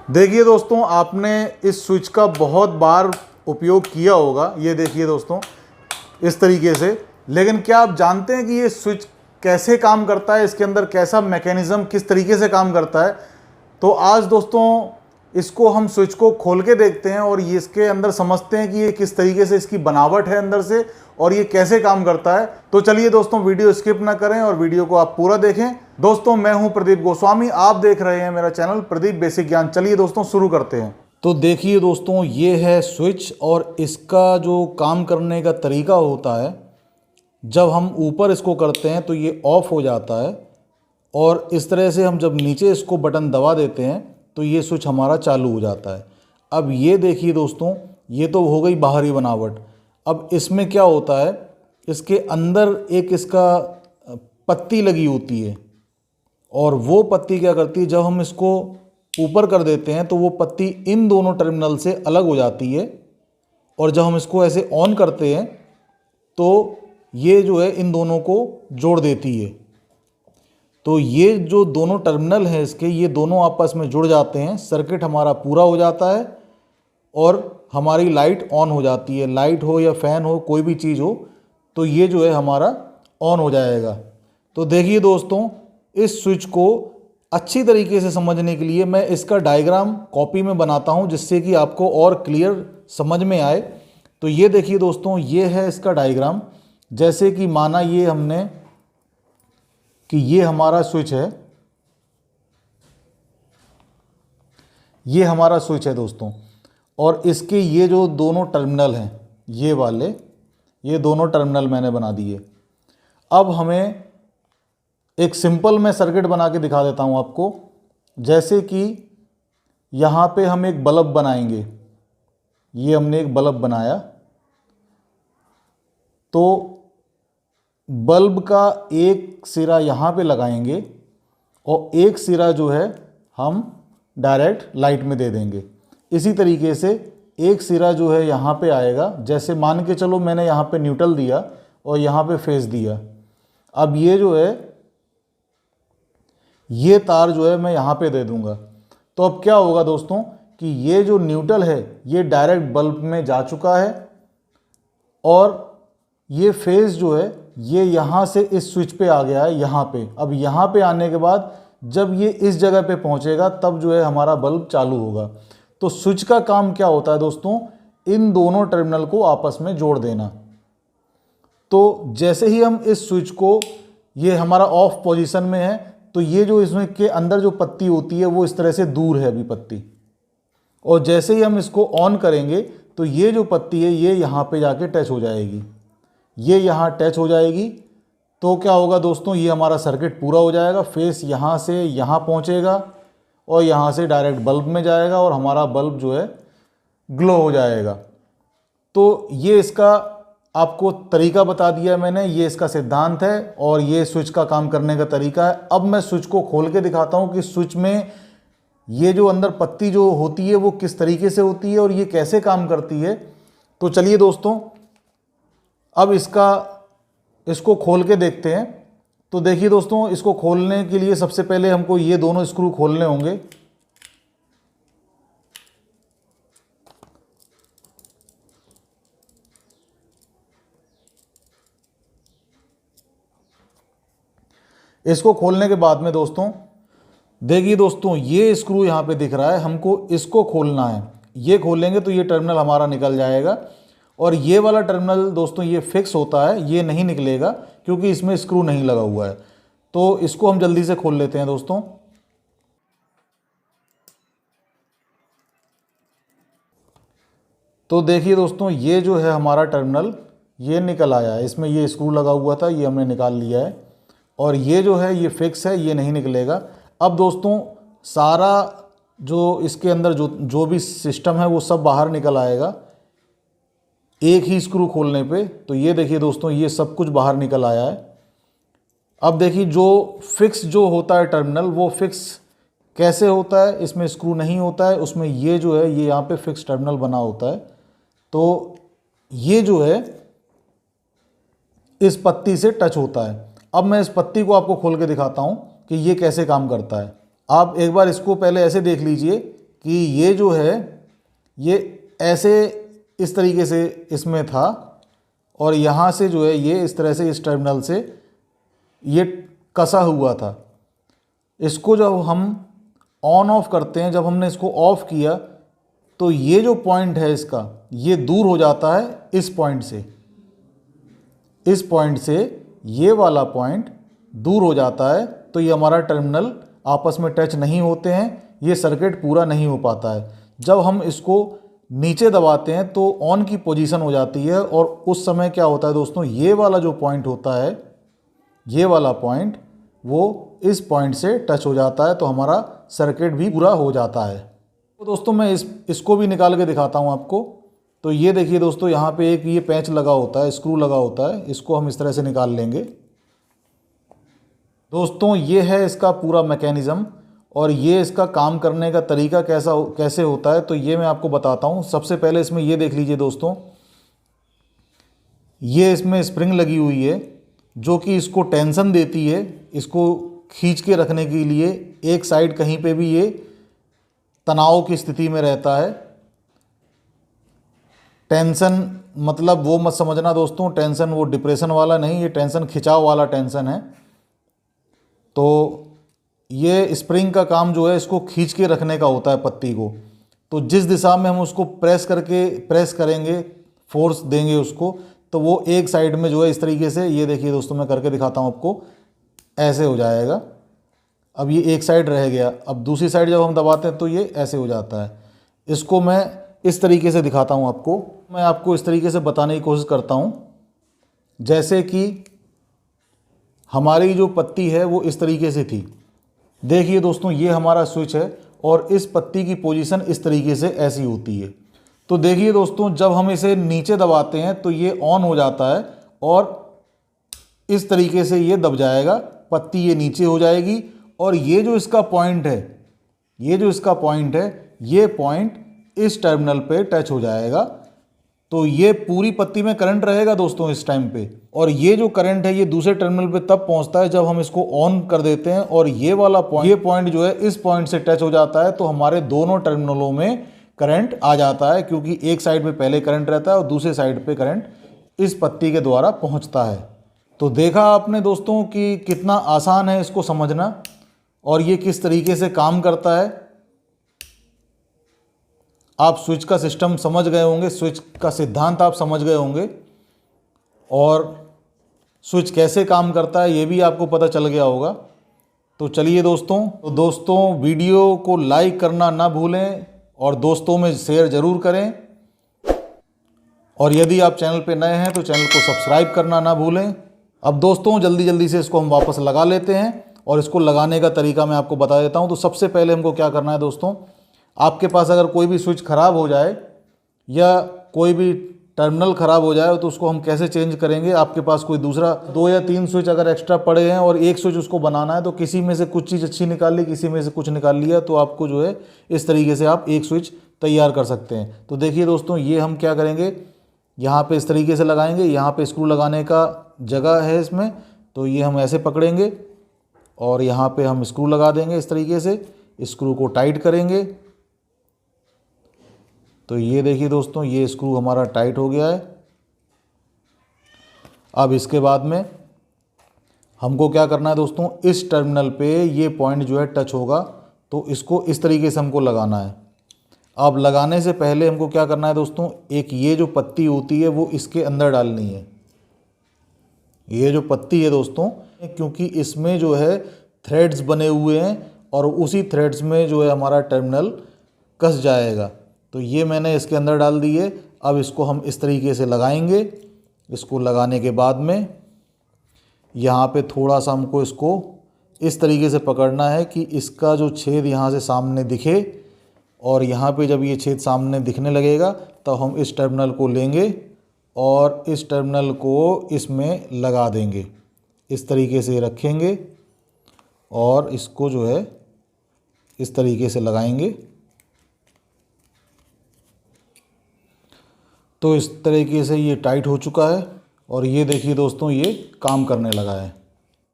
देखिए दोस्तों, आपने इस स्विच का बहुत बार उपयोग किया होगा। ये देखिए दोस्तों, इस तरीके से। लेकिन क्या आप जानते हैं कि ये स्विच कैसे काम करता है, इसके अंदर कैसा मैकेनिज्म किस तरीके से काम करता है? तो आज दोस्तों इसको हम स्विच को खोल के देखते हैं और ये इसके अंदर समझते हैं कि ये किस तरीके से इसकी बनावट है अंदर से और ये कैसे काम करता है। तो चलिए दोस्तों, वीडियो स्किप ना करें और वीडियो को आप पूरा देखें। दोस्तों, मैं हूं प्रदीप गोस्वामी, आप देख रहे हैं मेरा चैनल प्रदीप बेसिक ज्ञान। चलिए दोस्तों, शुरू करते हैं। तो देखिए दोस्तों, ये है स्विच और इसका जो काम करने का तरीका होता है, जब हम ऊपर इसको करते हैं तो ये ऑफ हो जाता है और इस तरह से हम जब नीचे इसको बटन दबा देते हैं तो ये स्विच हमारा चालू हो जाता है। अब ये देखिए दोस्तों, ये तो हो गई बाहरी बनावट। अब इसमें क्या होता है, इसके अंदर एक इसका पत्ती लगी होती है और वो पत्ती क्या करती है, जब हम इसको ऊपर कर देते हैं तो वो पत्ती इन दोनों टर्मिनल से अलग हो जाती है और जब हम इसको ऐसे ऑन करते हैं तो ये जो है इन दोनों को जोड़ देती है। तो ये जो दोनों टर्मिनल हैं इसके, ये दोनों आपस में जुड़ जाते हैं, सर्किट हमारा पूरा हो जाता है और हमारी लाइट ऑन हो जाती है। लाइट हो या फैन हो, कोई भी चीज़ हो, तो ये जो है हमारा ऑन हो जाएगा। तो देखिए दोस्तों, इस स्विच को अच्छी तरीके से समझने के लिए मैं इसका डायग्राम कॉपी में बनाता हूं, जिससे कि आपको और क्लियर समझ में आए। तो ये देखिए दोस्तों, ये है इसका डायग्राम। जैसे कि माना ये हमने कि ये हमारा स्विच है, ये हमारा स्विच है दोस्तों, और इसके ये जो दोनों टर्मिनल हैं, ये वाले, ये दोनों टर्मिनल मैंने बना दिए। अब हमें एक सिंपल मैं सर्किट बना के दिखा देता हूं आपको। जैसे कि यहाँ पे हम एक बल्ब बनाएंगे, ये हमने एक बल्ब बनाया, तो बल्ब का एक सिरा यहाँ पे लगाएंगे और एक सिरा जो है हम डायरेक्ट लाइट में दे देंगे। इसी तरीके से एक सिरा जो है यहाँ पे आएगा। जैसे मान के चलो मैंने यहाँ पे न्यूट्रल दिया और यहाँ पे फेस दिया। अब ये जो है, ये तार जो है मैं यहाँ पे दे दूँगा। तो अब क्या होगा दोस्तों कि ये जो न्यूट्रल है ये डायरेक्ट बल्ब में जा चुका है और ये फेस जो है ये यहाँ से इस स्विच पे आ गया है, यहाँ पे। अब यहाँ पे आने के बाद जब ये इस जगह पे पहुँचेगा तब जो है हमारा बल्ब चालू होगा। तो स्विच का काम क्या होता है दोस्तों, इन दोनों टर्मिनल को आपस में जोड़ देना। तो जैसे ही हम इस स्विच को, ये हमारा ऑफ पोजीशन में है, तो ये जो इसमें के अंदर जो पत्ती होती है वो इस तरह से दूर है अभी पत्ती, और जैसे ही हम इसको ऑन करेंगे तो ये जो पत्ती है ये यहाँ पे जाके टच हो जाएगी, ये यहाँ टच हो जाएगी। तो क्या होगा दोस्तों, ये हमारा सर्किट पूरा हो जाएगा। फेस यहाँ से यहाँ पहुँचेगा और यहाँ से डायरेक्ट बल्ब में जाएगा और हमारा बल्ब जो है ग्लो हो जाएगा। तो ये इसका आपको तरीका बता दिया मैंने, ये इसका सिद्धांत है और ये स्विच का काम करने का तरीका है। अब मैं स्विच को खोल के दिखाता हूँ कि स्विच में ये जो अंदर पत्ती जो होती है वो किस तरीके से होती है और ये कैसे काम करती है। तो चलिए दोस्तों, अब इसको खोल के देखते हैं। तो देखिए दोस्तों, इसको खोलने के लिए सबसे पहले हमको ये दोनों स्क्रू खोलने होंगे। इसको खोलने के बाद में दोस्तों, देखिए दोस्तों, ये स्क्रू यहाँ पे दिख रहा है, हमको इसको खोलना है। ये खोलेंगे तो ये टर्मिनल हमारा निकल जाएगा और ये वाला टर्मिनल दोस्तों ये फिक्स होता है, ये नहीं निकलेगा क्योंकि इसमें स्क्रू नहीं लगा हुआ है। तो इसको हम जल्दी से खोल लेते हैं दोस्तों। तो देखिए दोस्तों, ये जो है हमारा टर्मिनल ये निकल आया है, इसमें ये स्क्रू लगा हुआ था, ये हमने निकाल लिया है और ये जो है ये फिक्स है, ये नहीं निकलेगा। अब दोस्तों सारा जो इसके अंदर जो भी सिस्टम है वो सब बाहर निकल आएगा एक ही स्क्रू खोलने पे। तो ये देखिए दोस्तों, ये सब कुछ बाहर निकल आया है। अब देखिए, जो फिक्स जो होता है टर्मिनल, वो फिक्स कैसे होता है, इसमें स्क्रू नहीं होता है, उसमें ये जो है ये यहाँ पे फिक्स टर्मिनल बना होता है। तो ये जो है इस पत्ती से टच होता है। अब मैं इस पत्ती को आपको खोल के दिखाता हूँ कि ये कैसे काम करता है। आप एक बार इसको पहले ऐसे देख लीजिए कि ये जो है ये ऐसे इस तरीके से इसमें था और यहाँ से जो है ये इस तरह से इस टर्मिनल से ये कसा हुआ था। इसको जब हम ऑन ऑफ करते हैं, जब हमने इसको ऑफ किया तो ये जो पॉइंट है इसका ये दूर हो जाता है इस पॉइंट से। इस पॉइंट से ये वाला पॉइंट दूर हो जाता है, तो ये हमारा टर्मिनल आपस में टच नहीं होते हैं, ये सर्किट पूरा नहीं हो पाता है। जब हम इसको नीचे दबाते हैं तो ऑन की पोजीशन हो जाती है और उस समय क्या होता है दोस्तों, ये वाला जो पॉइंट होता है, ये वाला पॉइंट वो इस पॉइंट से टच हो जाता है, तो हमारा सर्किट भी पूरा हो जाता है। तो दोस्तों मैं इसको भी निकाल के दिखाता हूँ आपको। तो ये देखिए दोस्तों, यहाँ पे एक ये पैच लगा होता है, स्क्रू लगा होता है, इसको हम इस तरह से निकाल लेंगे। दोस्तों ये है इसका पूरा मैकेनिज़्म और ये इसका काम करने का तरीका कैसे होता है, तो ये मैं आपको बताता हूँ। सबसे पहले इसमें ये देख लीजिए दोस्तों, ये इसमें स्प्रिंग लगी हुई है जो कि इसको टेंशन देती है, इसको खींच के रखने के लिए। एक साइड कहीं पे भी ये तनाव की स्थिति में रहता है। टेंशन मतलब वो मत समझना दोस्तों, टेंशन वो डिप्रेशन वाला नहीं, ये टेंशन खिंचाव वाला टेंशन है। तो ये स्प्रिंग का काम जो है इसको खींच के रखने का होता है पत्ती को। तो जिस दिशा में हम उसको प्रेस करेंगे, फोर्स देंगे उसको, तो वो एक साइड में जो है इस तरीके से, ये देखिए दोस्तों मैं करके दिखाता हूँ आपको, ऐसे हो जाएगा। अब ये एक साइड रह गया, अब दूसरी साइड जब हम दबाते हैं तो ये ऐसे हो जाता है। इसको मैं इस तरीके से दिखाता हूँ आपको, मैं आपको इस तरीके से बताने की कोशिश करता हूँ। जैसे कि हमारी जो पत्ती है वो इस तरीके से थी, देखिए दोस्तों ये हमारा स्विच है और इस पत्ती की पोजीशन इस तरीके से ऐसी होती है। तो देखिए दोस्तों, जब हम इसे नीचे दबाते हैं तो ये ऑन हो जाता है और इस तरीके से ये दब जाएगा, पत्ती ये नीचे हो जाएगी और ये जो इसका पॉइंट है, ये पॉइंट इस टर्मिनल पे टच हो जाएगा। तो ये पूरी पत्ती में करंट रहेगा दोस्तों इस टाइम पे, और ये जो करंट है ये दूसरे टर्मिनल पे तब पहुंचता है जब हम इसको ऑन कर देते हैं और ये वाला पॉइंट जो है इस पॉइंट से टच हो जाता है, तो हमारे दोनों टर्मिनलों में करंट आ जाता है, क्योंकि एक साइड पे पहले करंट रहता है और दूसरे साइड पे करंट इस पत्ती के द्वारा पहुंचता है। तो देखा आपने दोस्तों कि कितना आसान है इसको समझना और ये किस तरीके से काम करता है। आप स्विच का सिस्टम समझ गए होंगे, स्विच का सिद्धांत आप समझ गए होंगे और स्विच कैसे काम करता है ये भी आपको पता चल गया होगा। तो चलिए दोस्तों वीडियो को लाइक करना ना भूलें और दोस्तों में शेयर ज़रूर करें, और यदि आप चैनल पे नए हैं तो चैनल को सब्सक्राइब करना ना भूलें। अब दोस्तों जल्दी से इसको हम वापस लगा लेते हैं और इसको लगाने का तरीका मैं आपको बता देता हूं। तो सबसे पहले हमको क्या करना है दोस्तों, आपके पास अगर कोई भी स्विच ख़राब हो जाए या कोई भी टर्मिनल ख़राब हो जाए तो उसको हम कैसे चेंज करेंगे। आपके पास कोई दूसरा 2 या 3 स्विच अगर एक्स्ट्रा पड़े हैं और एक स्विच उसको बनाना है, तो किसी में से कुछ चीज़ अच्छी निकाल ली, किसी में से कुछ निकाल लिया, तो आपको जो है इस तरीके से आप एक स्विच तैयार कर सकते हैं। तो देखिए दोस्तों, ये हम क्या करेंगे, यहाँ पे इस तरीके से लगाएंगे, यहाँ पे स्क्रू लगाने का जगह है इसमें, तो ये हम ऐसे पकड़ेंगे और यहाँ पे हम स्क्रू लगा देंगे इस तरीके से, स्क्रू को टाइट करेंगे। तो ये देखिए दोस्तों, ये स्क्रू हमारा टाइट हो गया है। अब इसके बाद में हमको क्या करना है दोस्तों, इस टर्मिनल पे ये पॉइंट जो है टच होगा, तो इसको इस तरीके से हमको लगाना है। अब लगाने से पहले हमको क्या करना है दोस्तों, एक ये जो पत्ती होती है वो इसके अंदर डालनी है। ये जो पत्ती है दोस्तों, क्योंकि इसमें जो है थ्रेड्स बने हुए हैं और उसी थ्रेड्स में जो है हमारा टर्मिनल कस जाएगा। तो ये मैंने इसके अंदर डाल दी है। अब इसको हम इस तरीके से लगाएंगे। इसको लगाने के बाद में यहाँ पे थोड़ा सा हमको इसको इस तरीके से पकड़ना है कि इसका जो छेद यहाँ से सामने दिखे, और यहाँ पे जब ये छेद सामने दिखने लगेगा तो हम इस टर्मिनल को लेंगे और इस टर्मिनल को इसमें लगा देंगे। इस तरीके से रखेंगे और इसको जो है इस तरीके से लगाएंगे। तो इस तरीके से ये टाइट हो चुका है और ये देखिए दोस्तों, ये काम करने लगा है।